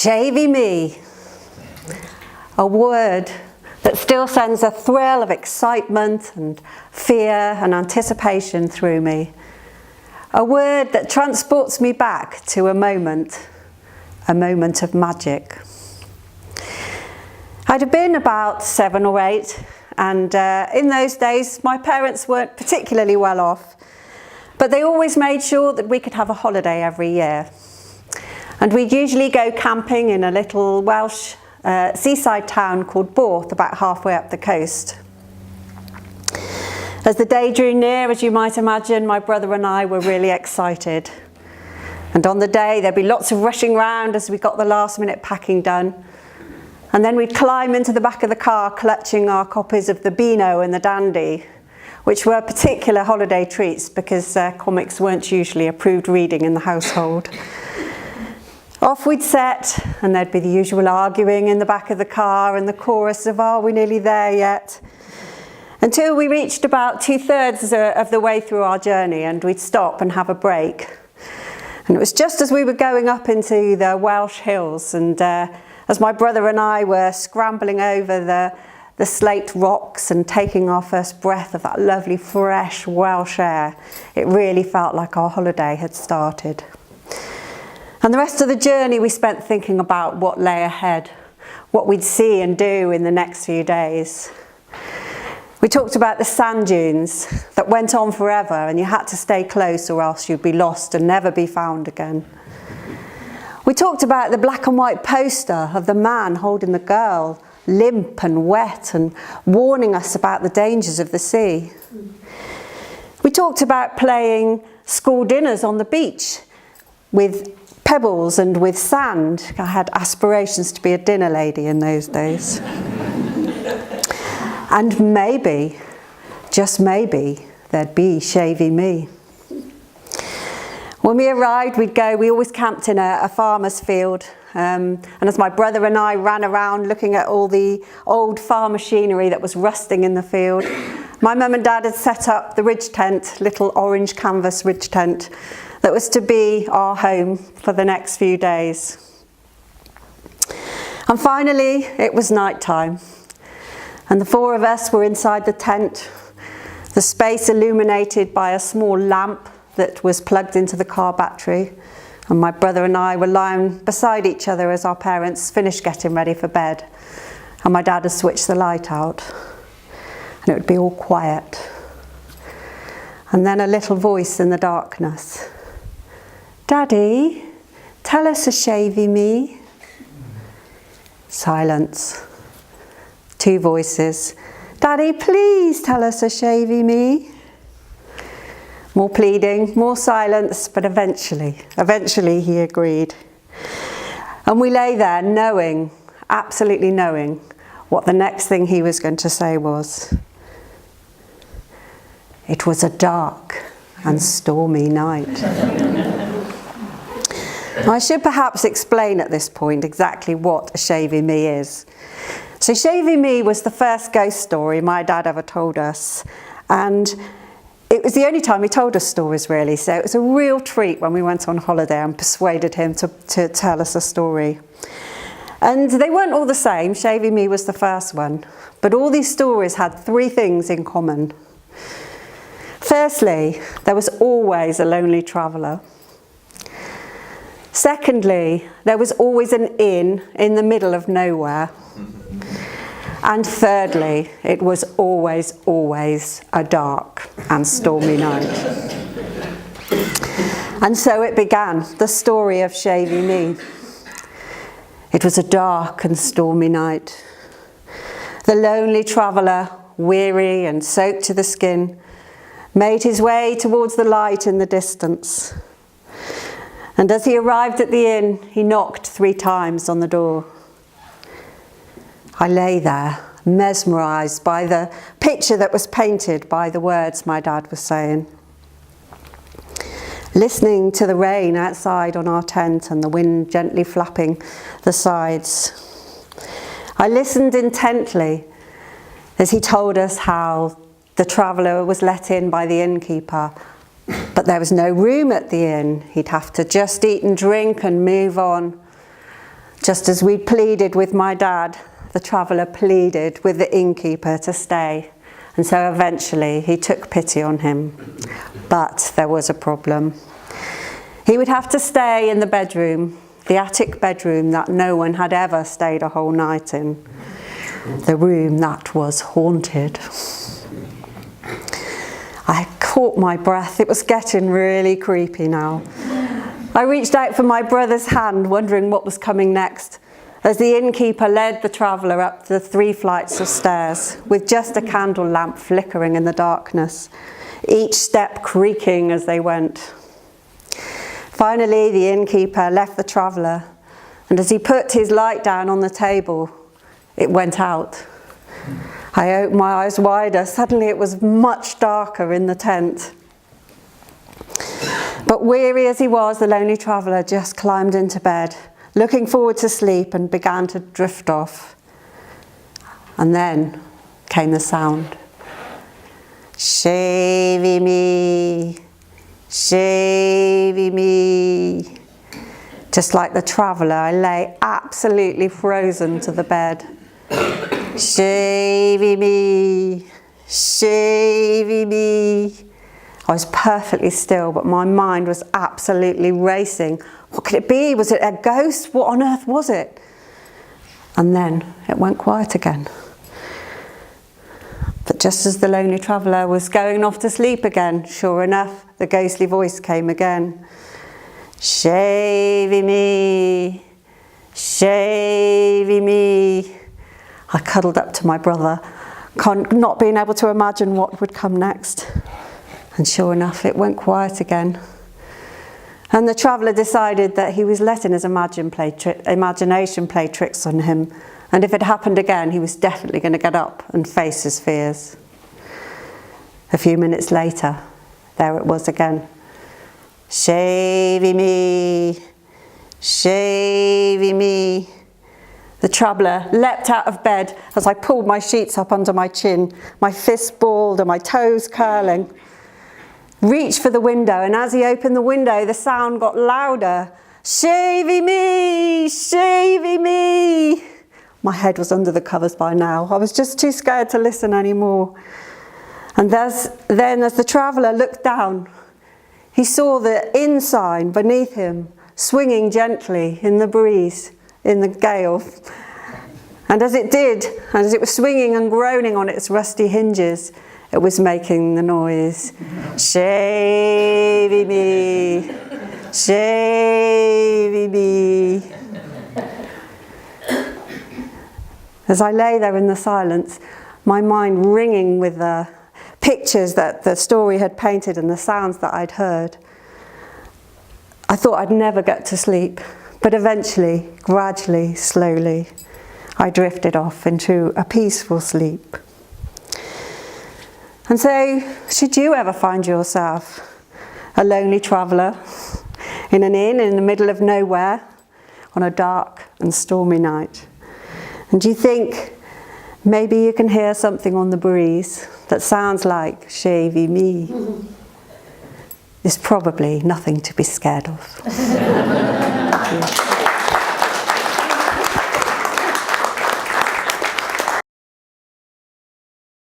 Shavieme, a word that still sends a thrill of excitement and fear and anticipation through me. A word that transports me back to a moment of magic. I'd have been about 7 or 8, and in those days my parents weren't particularly well off, but they always made sure that we could have a holiday every year. And we'd usually go camping in a little Welsh seaside town called Borth, about halfway up the coast. As the day drew near, as you might imagine, my brother and I were really excited. And on the day there'd be lots of rushing round as we got the last minute packing done. And then we'd climb into the back of the car clutching our copies of the Beano and the Dandy, which were particular holiday treats because comics weren't usually approved reading in the household. Off we'd set, and there'd be the usual arguing in the back of the car and the chorus of, "Are we nearly there yet?" Until we reached about 2/3 of the way through our journey, and we'd stop and have a break. And it was just as we were going up into the Welsh hills, and as my brother and I were scrambling over the slate rocks and taking our first breath of that lovely fresh Welsh air, it really felt like our holiday had started. And the rest of the journey we spent thinking about what lay ahead, what we'd see and do in the next few days. We talked about the sand dunes that went on forever and you had to stay close or else you'd be lost and never be found again. We talked about the black and white poster of the man holding the girl, limp and wet and warning us about the dangers of the sea. We talked about playing school dinners on the beach with pebbles and with sand. I had aspirations to be a dinner lady in those days. And maybe, just maybe, there'd be Shavieme. When we arrived, we always camped in a farmer's field. And as my brother and I ran around looking at all the old farm machinery that was rusting in the field, my mum and dad had set up the ridge tent, little orange canvas ridge tent, that was to be our home for the next few days. And finally, it was night time. And the 4 of us were inside the tent, the space illuminated by a small lamp that was plugged into the car battery. And my brother and I were lying beside each other as our parents finished getting ready for bed. And my dad had switched the light out. And it would be all quiet. And then a little voice in the darkness. "Daddy, tell us a Shavieme." Silence. 2 voices. "Daddy, please tell us a Shavieme." More pleading, more silence, but eventually he agreed. And we lay there knowing, absolutely knowing, what the next thing he was going to say was. It was a dark and stormy night. I should perhaps explain at this point exactly what a Shavieme is. So Shavieme was the first ghost story my dad ever told us, and it was the only time he told us stories really, so it was a real treat when we went on holiday and persuaded him to tell us a story. And they weren't all the same. Shavieme was the first one, but all these stories had 3 things in common. Firstly, there was always a lonely traveller. Secondly, there was always an inn in the middle of nowhere. And thirdly, it was always a dark and stormy night. And so it began, the story of Shavieme. It was a dark and stormy night. The lonely traveller, weary and soaked to the skin, made his way towards the light in the distance. And as he arrived at the inn, he knocked 3 times on the door. I lay there, mesmerised by the picture that was painted by the words my dad was saying. Listening to the rain outside on our tent and the wind gently flapping the sides. I listened intently as he told us how the traveller was let in by the innkeeper, but there was no room at the inn. He'd have to just eat and drink and move on. Just as we pleaded with my dad, the traveller pleaded with the innkeeper to stay. And so eventually he took pity on him. But there was a problem. He would have to stay in the bedroom, the attic bedroom that no one had ever stayed a whole night in. The room that was haunted. I caught my breath. It was getting really creepy now. I reached out for my brother's hand, wondering what was coming next, as the innkeeper led the traveller up the 3 flights of stairs, with just a candle lamp flickering in the darkness, each step creaking as they went. Finally, the innkeeper left the traveller, and as he put his light down on the table, it went out. I opened my eyes wider. Suddenly it was much darker in the tent. But weary as he was, the lonely traveller just climbed into bed, looking forward to sleep, and began to drift off. And then came the sound. Shavieme, Shavieme. Just like the traveller, I lay absolutely frozen to the bed. Shavieme, Shavieme. I was perfectly still, but my mind was absolutely racing. What could it be? Was it a ghost? What on earth was it? And then it went quiet again. But just as the lonely traveller was going off to sleep again, sure enough, the ghostly voice came again. Shavieme, Shavieme. I cuddled up to my brother, not being able to imagine what would come next. And sure enough, it went quiet again. And the traveller decided that he was letting his imagination play tricks on him. And if it happened again, he was definitely going to get up and face his fears. A few minutes later, there it was again. Shavieme, Shavieme. The traveller leapt out of bed as I pulled my sheets up under my chin, my fists balled and my toes curling. Reached for the window, and as he opened the window, the sound got louder. Shavieme, Shavieme. My head was under the covers by now. I was just too scared to listen anymore. And then as the traveller looked down, he saw the inn sign beneath him, swinging gently in the breeze, in the gale. And as it did, as it was swinging and groaning on its rusty hinges, it was making the noise. Shavieme, Shavieme. As I lay there in the silence, my mind ringing with the pictures that the story had painted and the sounds that I'd heard, I thought I'd never get to sleep. But eventually, gradually, slowly, I drifted off into a peaceful sleep. And so, should you ever find yourself a lonely traveller in an inn in the middle of nowhere on a dark and stormy night, and do you think maybe you can hear something on the breeze that sounds like Shavieme? It's probably nothing to be scared of. Thank you.